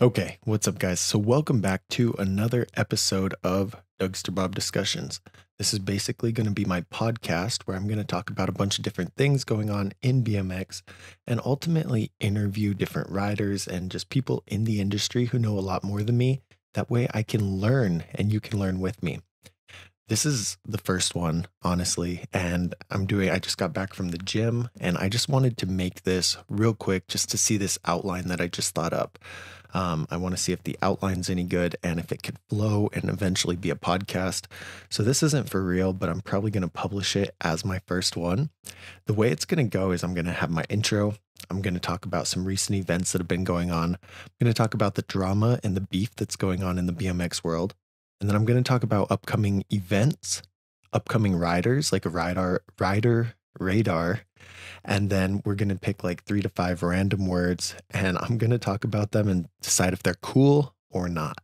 Okay, what's up, guys? So, welcome back to another episode of Dougsterbob Discussions. This is basically going to be my podcast where I'm going to talk about a bunch of different things going on in BMX and ultimately interview different riders and just people in the industry who know a lot more than me. That way, I can learn and you can learn with me. This is the first one, honestly, and I just got back from the gym and I just wanted to make this real quick just to see this outline that I just thought up. I want to see if the outline's any good and if it could flow and eventually be a podcast. So this isn't for real, but I'm probably going to publish it as my first one. The way it's going to go is I'm going to have my intro. I'm going to talk about some recent events that have been going on. I'm going to talk about the drama and the beef that's going on in the BMX world. And then I'm going to talk about upcoming events, upcoming riders, like a rider radar. And then we're going to pick like 3 to 5 random words and I'm going to talk about them and decide if they're cool or not.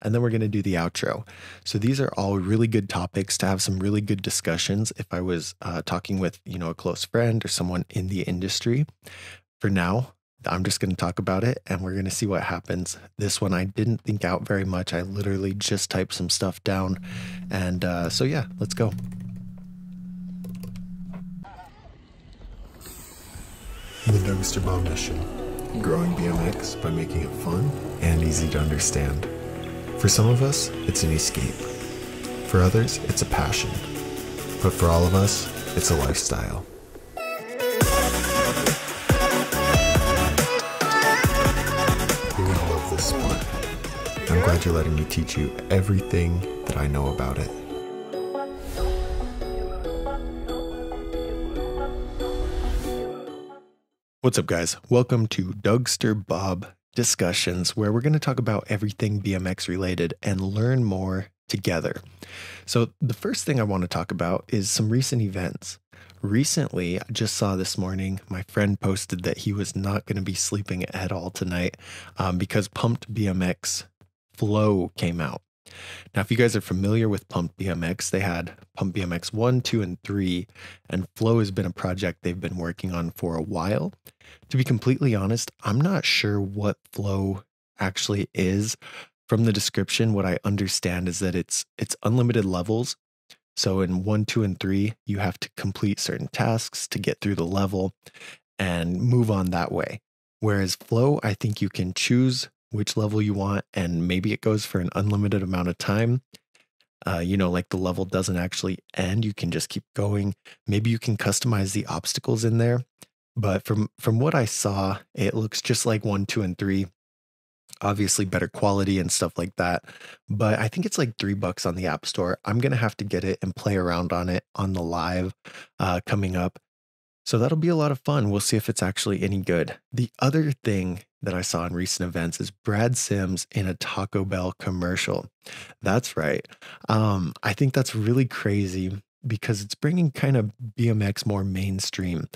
And then we're going to do the outro. So these are all really good topics to have some really good discussions if I was talking with, a close friend or someone in the industry. For now, I'm just going to talk about it and we're going to see what happens. This one I didn't think out very much. I literally just typed some stuff down. And so yeah, let's go. The Dougsterbob mission. Growing BMX by making it fun and easy to understand. For some of us, it's an escape. For others, it's a passion. But for all of us, it's a lifestyle. You're gonna love this sport. I'm glad you're letting me teach you everything that I know about it. What's up, guys? Welcome to Dougsterbob Discussions, where we're going to talk about everything BMX related and learn more together. So the first thing I want to talk about is some recent events. Recently, I just saw this morning, my friend posted that he was not going to be sleeping at all tonight because Pumped BMX Flow came out. Now, if you guys are familiar with Pump BMX, they had Pump BMX 1, 2, and 3, and Flow has been a project they've been working on for a while. To be completely honest, I'm not sure what Flow actually is. From the description, what I understand is that it's unlimited levels. So in 1, 2, and 3, you have to complete certain tasks to get through the level and move on that way. Whereas Flow, I think you can choose which level you want, and maybe it goes for an unlimited amount of time. Like the level doesn't actually end. You can just keep going. Maybe you can customize the obstacles in there. But from what I saw, it looks just like 1, 2, and 3. Obviously better quality and stuff like that. But I think it's like $3 on the App Store. I'm going to have to get it and play around on it on the live coming up. So that'll be a lot of fun. We'll see if it's actually any good. The other thing that I saw in recent events is Brad Sims in a Taco Bell commercial. That's right. I think that's really crazy because it's bringing kind of BMX more mainstream.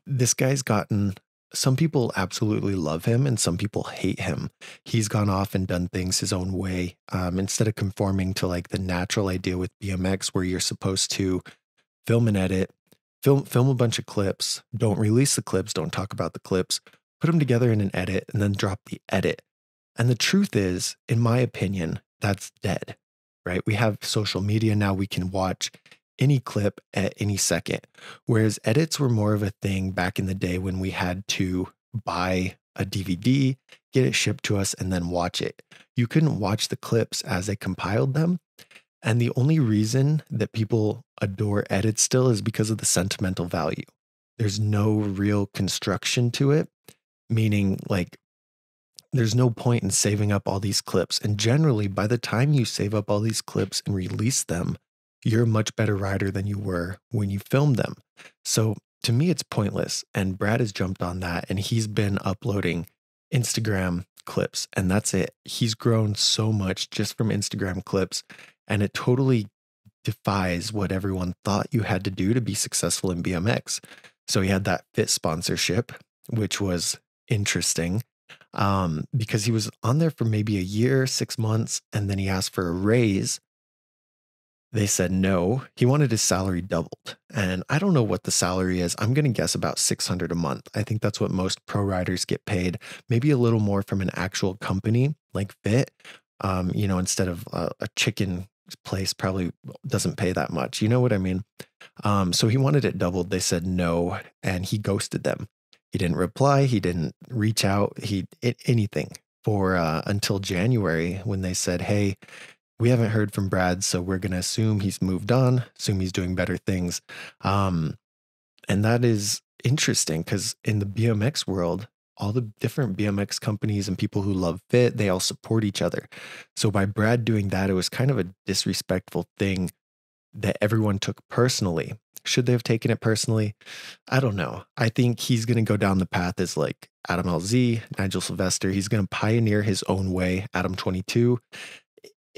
This guy's gotten, some people absolutely love him and some people hate him. He's gone off and done things his own way instead of conforming to like the natural idea with BMX where you're supposed to film and edit. Film a bunch of clips, don't release the clips, don't talk about the clips, put them together in an edit and then drop the edit. And the truth is, in my opinion, that's dead, right? We have social media now. We can watch any clip at any second. Whereas edits were more of a thing back in the day when we had to buy a DVD, get it shipped to us, and then watch it. You couldn't watch the clips as they compiled them. And the only reason that people adore edits still is because of the sentimental value. There's no real construction to it, meaning like there's no point in saving up all these clips. And generally, by the time you save up all these clips and release them, you're a much better rider than you were when you filmed them. So to me, it's pointless. And Brad has jumped on that and he's been uploading Instagram clips and that's it. He's grown so much just from Instagram clips. And it totally defies what everyone thought you had to do to be successful in BMX. So he had that Fit sponsorship, which was interesting because he was on there for maybe a year, 6 months, and then he asked for a raise. They said no. He wanted his salary doubled. And I don't know what the salary is. I'm going to guess about 600 a month. I think that's what most pro riders get paid, maybe a little more from an actual company like Fit. Instead of a chicken place probably doesn't pay that much. You know what I mean? So he wanted it doubled. They said no, and he ghosted them. He didn't reply. He didn't reach out. Anything for until January when they said, "Hey, we haven't heard from Brad, so we're gonna assume he's moved on, assume he's doing better things." Um, and that is interesting because in the BMX world, all the different BMX companies and people who love Fit, they all support each other. So by Brad doing that, it was kind of a disrespectful thing that everyone took personally. Should they have taken it personally? I don't know. I think he's going to go down the path as like Adam LZ, Nigel Sylvester. He's going to pioneer his own way, Adam 22,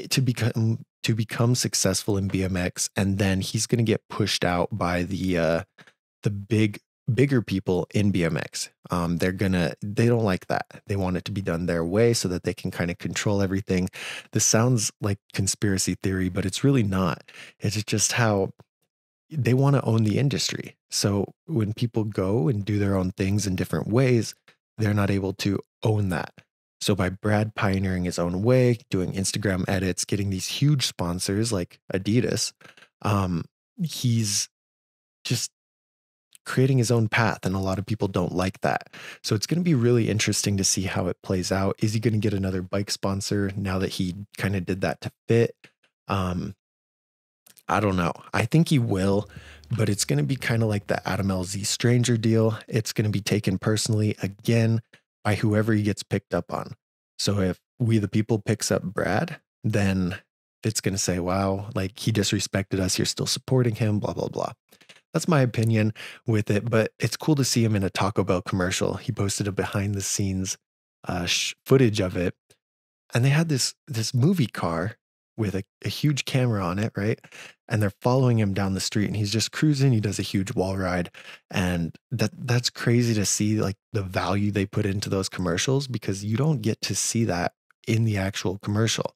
to become successful in BMX, and then he's going to get pushed out by the bigger people in BMX. They don't like that. They want it to be done their way so that they can kind of control everything. This sounds like conspiracy theory, but it's really not. It's just how they want to own the industry. So when people go and do their own things in different ways, they're not able to own that. So by Brad pioneering his own way, doing Instagram edits, getting these huge sponsors like Adidas, he's just creating his own path, and a lot of people don't like that. So it's going to be really interesting to see how it plays out. Is he going to get another bike sponsor now that he kind of did that to Fit? I don't know. I think he will, but it's going to be kind of like the Adam LZ Stranger deal. It's going to be taken personally again by whoever he gets picked up on. So if We the People picks up Brad, then it's going to say, wow, like he disrespected us. You're still supporting him, blah, blah, blah. That's my opinion with it, but it's cool to see him in a Taco Bell commercial. He posted a behind the scenes footage of it, and they had this movie car with a huge camera on it, right? And they're following him down the street, and he's just cruising. He does a huge wall ride, and that's crazy to see, like the value they put into those commercials, because you don't get to see that in the actual commercial.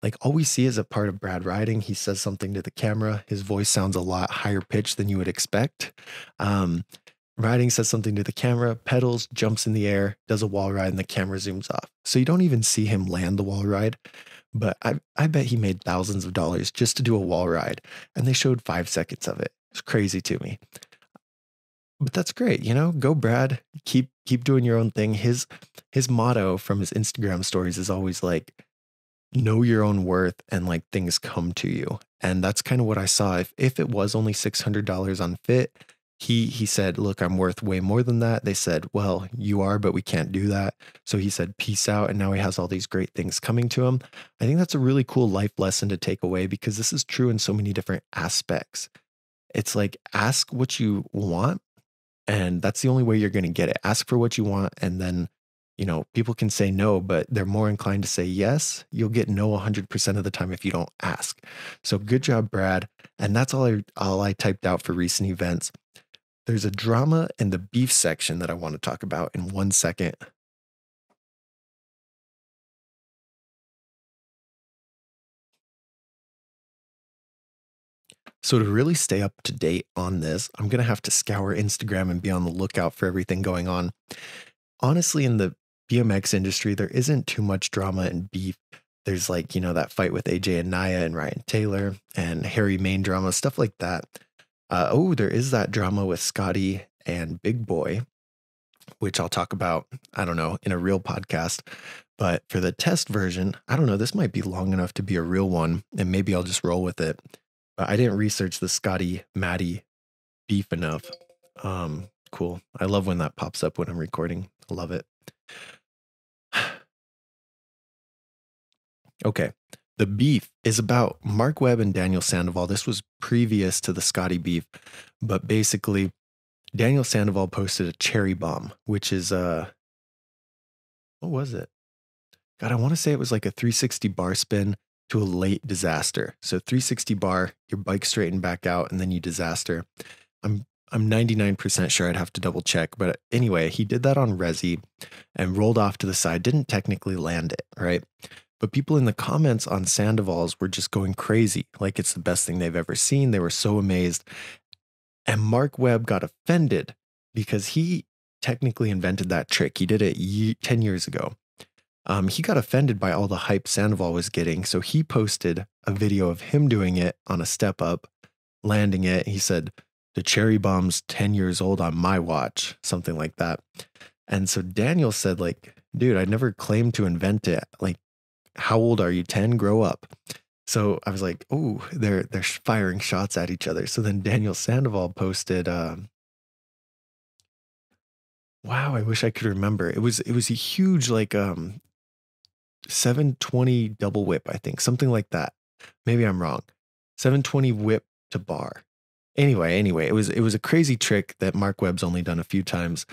Like all we see is a part of Brad riding. He says something to the camera. His voice sounds a lot higher pitched than you would expect. Riding, says something to the camera, pedals, jumps in the air, does a wall ride, and the camera zooms off. So you don't even see him land the wall ride. But I bet he made thousands of dollars just to do a wall ride. And they showed 5 seconds of it. It's crazy to me. But that's great, go Brad. Keep doing your own thing. His motto from his Instagram stories is always like, know your own worth and like things come to you. And that's kind of what I saw. If it was only $600 on Fit, he said, look, I'm worth way more than that. They said, well, you are, but we can't do that. So he said, peace out. And now he has all these great things coming to him. I think that's a really cool life lesson to take away, because this is true in so many different aspects. It's like, ask what you want, and that's the only way you're going to get it. Ask for what you want, and then, people can say no, but they're more inclined to say yes. You'll get no 100% of the time if you don't ask. So good job, Brad. And that's all I typed out for recent events. There's a drama in the beef section that I want to talk about in 1 second. So to really stay up to date on this, I'm going to have to scour Instagram and be on the lookout for everything going on. Honestly, in the BMX industry, there isn't too much drama and beef. There's like, that fight with AJ and Naya and Ryan Taylor and Harry Main drama, stuff like that. There is that drama with Scotty and Big Boy, which I'll talk about, I don't know, in a real podcast. But for the test version, I don't know, this might be long enough to be a real one, and maybe I'll just roll with it. But I didn't research the Scotty Maddie beef enough. Cool. I love when that pops up when I'm recording. I love it. Okay. The beef is about Mark Webb and Daniel Sandoval. This was previous to the Scotty beef, but basically Daniel Sandoval posted a cherry bomb, which is what was it? God, I want to say it was like a 360 bar spin to a late disaster. So 360 bar, your bike straightened back out, and then you disaster. I'm 99% sure. I'd have to double check. But anyway, he did that on Resi and rolled off to the side. Didn't technically land it, right? but people in the comments on Sandoval's were just going crazy. Like it's the best thing they've ever seen. They were so amazed. And Mark Webb got offended because he technically invented that trick. He did it 10 years ago. He got offended by all the hype Sandoval was getting. So he posted a video of him doing it on a step up, landing it. He said, "The cherry bomb's 10 years old on my watch," something like that. And so Daniel said, like, "Dude, I never claimed to invent it. Like, how old are you? 10? Grow up." So I was like, "Oh, they're firing shots at each other." So then Daniel Sandoval posted, wow, I wish I could remember. It was a huge, like, 720 double whip, I think, something like that. Maybe I'm wrong. 720 whip to bar. Anyway, it was a crazy trick that Mark Webb's only done a few times.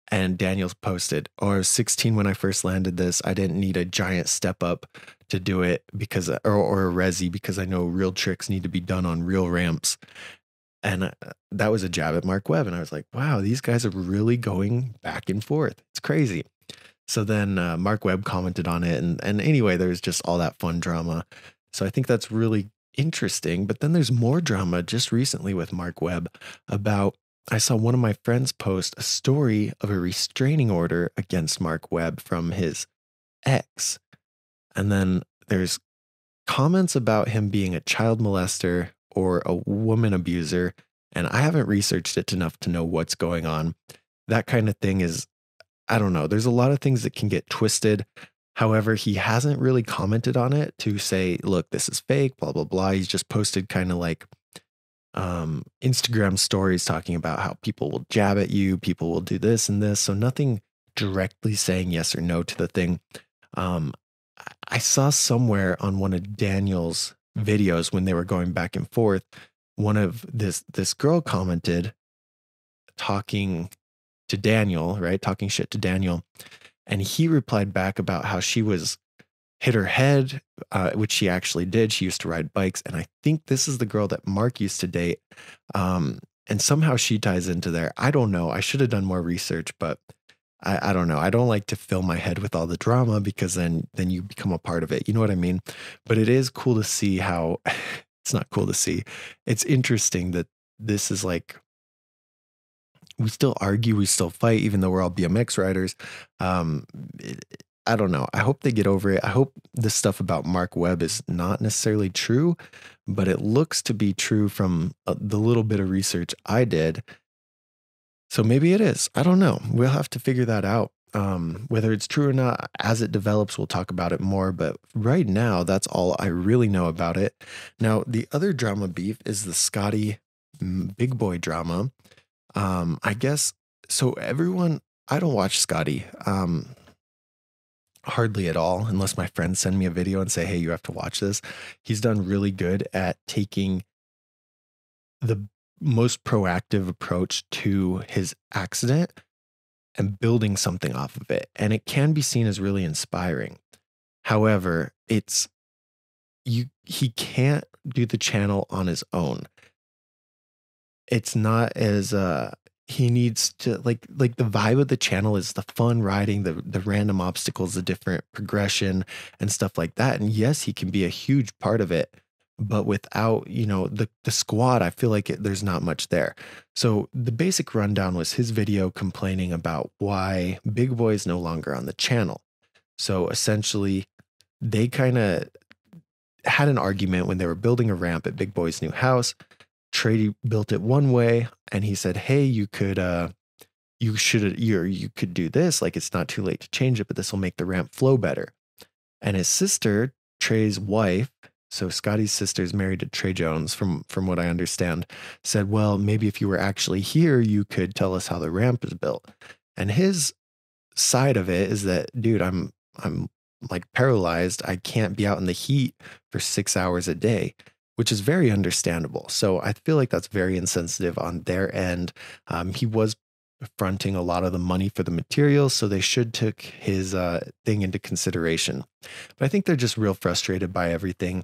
And Daniels posted, "Oh, I was 16 when I first landed this. I didn't need a giant step up to do it because, or a resi, because I know real tricks need to be done on real ramps." And that was a jab at Mark Webb. And I was like, wow, these guys are really going back and forth. It's crazy. So then Mark Webb commented on it. And anyway, there's just all that fun drama. So I think that's really interesting. But then there's more drama just recently with Mark Webb about, I saw one of my friends post a story of a restraining order against Mark Webb from his ex. And then there's comments about him being a child molester or a woman abuser. And I haven't researched it enough to know what's going on. That kind of thing is, I don't know. There's a lot of things that can get twisted. However, he hasn't really commented on it to say, look, this is fake, blah, blah, blah. He's just posted kind of like Instagram stories talking about how people will jab at you, people will do this and this. So nothing directly saying yes or no to the thing. I saw somewhere on one of Daniel's videos when they were going back and forth, one of this girl commented talking to Daniel, right? Talking shit to Daniel. And he replied back about how she was hit her head, which she actually did. She used to ride bikes. And I think this is the girl that Mark used to date. And somehow she ties into there. I don't know. I should have done more research, but I don't know. I don't like to fill my head with all the drama because then you become a part of it. You know what I mean? But it is cool to see how it's not cool to see. It's interesting that this is like, we still argue, we still fight, even though we're all BMX riders. I don't know. I hope they get over it. I hope this stuff about Mark Webb is not necessarily true, but it looks to be true from the little bit of research I did. So maybe it is. I don't know. We'll have to figure that out. Whether it's true or not, as it develops, we'll talk about it more. But right now, that's all I really know about it. Now, the other drama beef is the Scotty big boy drama. I guess, so everyone, I don't watch Scotty hardly at all, unless my friends send me a video and say, hey, you have to watch this. He's done really good at taking the most proactive approach to his accident and building something off of it. And it can be seen as really inspiring. However, he can't do the channel on his own. It's not as he needs to like the vibe of the channel is the fun riding, the random obstacles, the different progression and stuff like that. And yes, he can be a huge part of it, but without, the squad, I feel like there's not much there. So the basic rundown was his video complaining about why Big Boy is no longer on the channel. So essentially, they kind of had an argument when they were building a ramp at Big Boy's new house. Trady built it one way, and he said, hey, you could do this. Like, it's not too late to change it, but this will make the ramp flow better. And his sister, Trey's wife, so Scotty's sister is married to Trey Jones, from what I understand, said, well, maybe if you were actually here, you could tell us how the ramp is built. And his side of it is that, dude, I'm like paralyzed. I can't be out in the heat for 6 hours a day, which is very understandable. So I feel like that's very insensitive on their end. He was fronting a lot of the money for the materials, so they should took his thing into consideration. But I think they're just real frustrated by everything.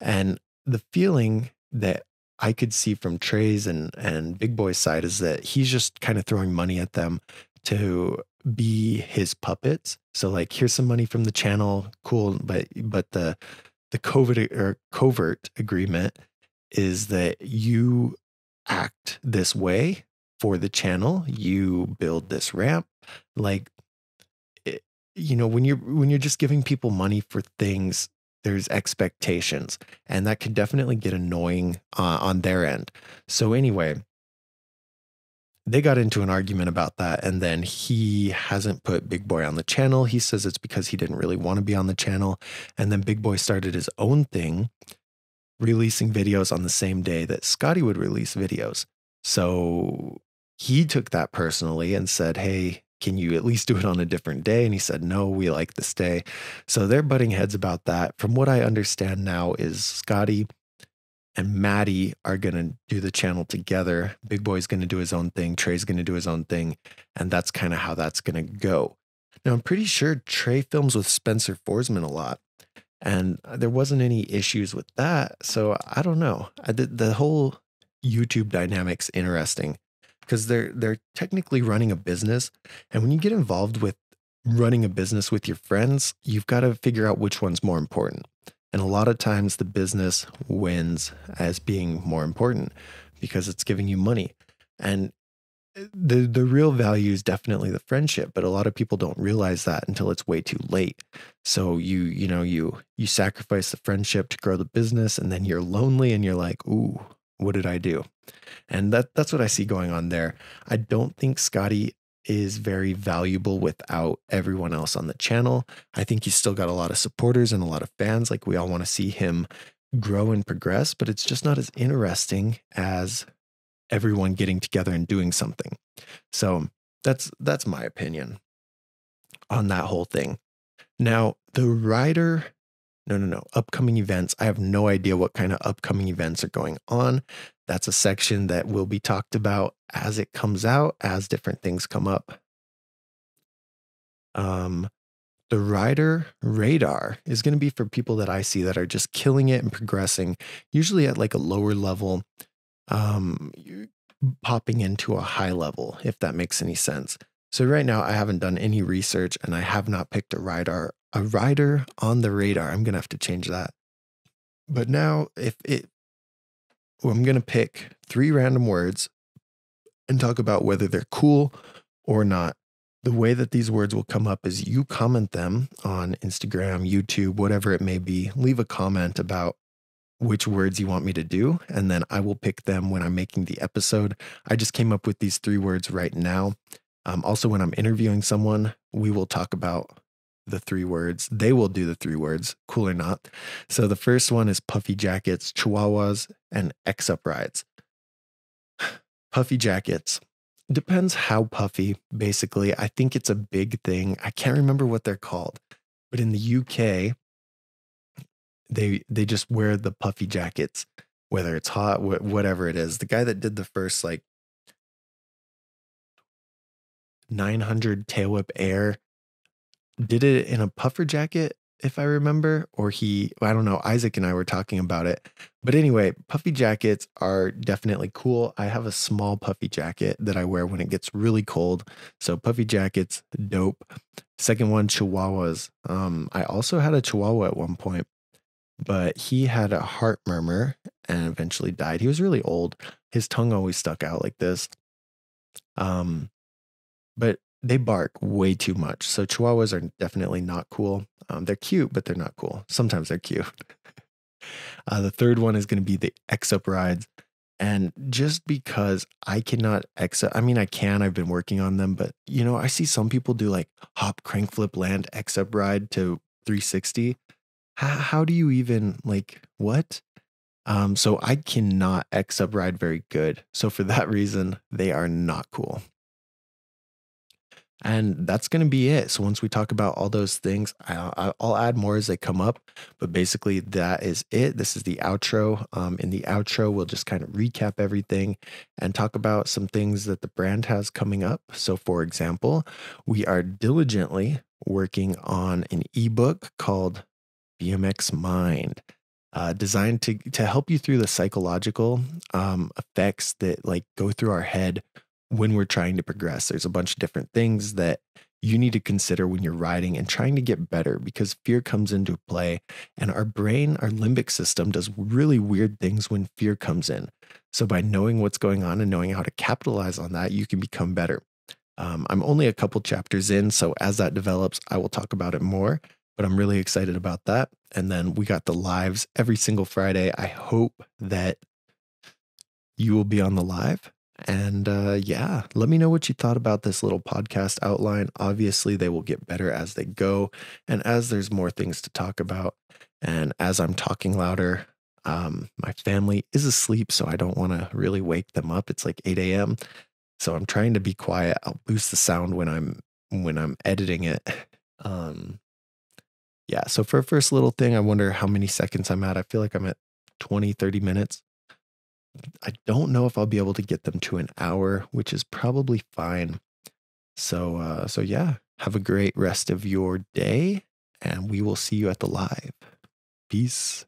And the feeling that I could see from Trey's and Big Boy's side is that he's just kind of throwing money at them to be his puppets. So like, here's some money from the channel, cool, but the covert agreement is that you act this way for the channel, you build this ramp, like it, when you're just giving people money for things, there's expectations, and that can definitely get annoying on their end. So anyway, they got into an argument about that, and then he hasn't put Big Boy on the channel. He says it's because he didn't really want to be on the channel, and then Big Boy started his own thing, releasing videos on the same day that Scotty would release videos. So he took that personally and said, hey, can you at least do it on a different day? And he said, no, we like this day. So they're butting heads about that. From what I understand now is Scotty and Maddie are going to do the channel together. Big Boy's going to do his own thing. Trey's going to do his own thing. And that's kind of how that's going to go. Now, I'm pretty sure Trey films with Spencer Forsman a lot, and there wasn't any issues with that. So I don't know. The whole YouTube dynamic's interesting because they're technically running a business. And when you get involved with running a business with your friends, you've got to figure out which one's more important. And a lot of times the business wins as being more important because it's giving you money. And the real value is definitely the friendship, but a lot of people don't realize that until it's way too late. So you sacrifice the friendship to grow the business, and then you're lonely and you're like, ooh, what did I do? And that's what I see going on there. I don't think Scotty is very valuable without everyone else on the channel. I think he's still got a lot of supporters and a lot of fans. Like, we all want to see him grow and progress, but it's just not as interesting as everyone getting together and doing something. So that's my opinion on that whole thing. Now, the rider, no, upcoming events. I have no idea what kind of upcoming events are going on. That's a section that will be talked about as it comes out, as different things come up. The rider radar is going to be for people that I see that are just killing it and progressing, usually at like a lower level, popping into a high level, if that makes any sense. So right now I haven't done any research and I have not picked a rider on the radar. I'm going to have to change that. But now I'm going to pick 3 random words and talk about whether they're cool or not. The way that these words will come up is you comment them on Instagram, YouTube, whatever it may be. Leave a comment about which words you want me to do, and then I will pick them when I'm making the episode. I just came up with these 3 words right now. Also, when I'm interviewing someone, we will talk about the 3 words. They will do the 3 words, cool or not. So the first one is puffy jackets, chihuahuas, and X-up rides. Puffy jackets. Depends how puffy, basically. I think it's a big thing. I can't remember what they're called, but in the UK, they just wear the puffy jackets, whether it's hot, whatever it is. The guy that did the first like 900 tail whip air did it in a puffer jacket, if I remember, or I don't know, Isaac and I were talking about it. But anyway, puffy jackets are definitely cool. I have a small puffy jacket that I wear when it gets really cold. So puffy jackets, dope. Second one, chihuahuas. I also had a chihuahua at one point, but he had a heart murmur and eventually died. He was really old. His tongue always stuck out like this. But they bark way too much. So chihuahuas are definitely not cool. They're cute, but they're not cool. Sometimes they're cute. The third one is going to be the X-up rides. And just because I cannot X-up, I mean, I can, I've been working on them, but I see some people do like hop, crank, flip, land, X-up ride to 360. How do you even what? So I cannot X-up ride very good. So for that reason, they are not cool. And that's going to be it. So once we talk about all those things, I'll add more as they come up. But basically, that is it. This is the outro. In the outro, we'll just kind of recap everything and talk about some things that the brand has coming up. So for example, we are diligently working on an ebook called BMX Mind, designed to help you through the psychological effects that go through our head when we're trying to progress. There's a bunch of different things that you need to consider when you're riding and trying to get better, because fear comes into play, and our brain, our limbic system, does really weird things when fear comes in. So by knowing what's going on and knowing how to capitalize on that, you can become better. I'm only a couple chapters in, so as that develops, I will talk about it more, but I'm really excited about that. And then we got the lives every single Friday. I hope that you will be on the live. And yeah, let me know what you thought about this little podcast outline. Obviously, they will get better as they go, and as there's more things to talk about. And as I'm talking louder, my family is asleep, so I don't want to really wake them up. It's like 8 a.m. So I'm trying to be quiet. I'll boost the sound when I'm editing it. Um, yeah, so for a first little thing, I wonder how many seconds I'm at. I feel like I'm at 20, 30 minutes. I don't know if I'll be able to get them to an hour, which is probably fine. So yeah, have a great rest of your day, and we will see you at the live. Peace.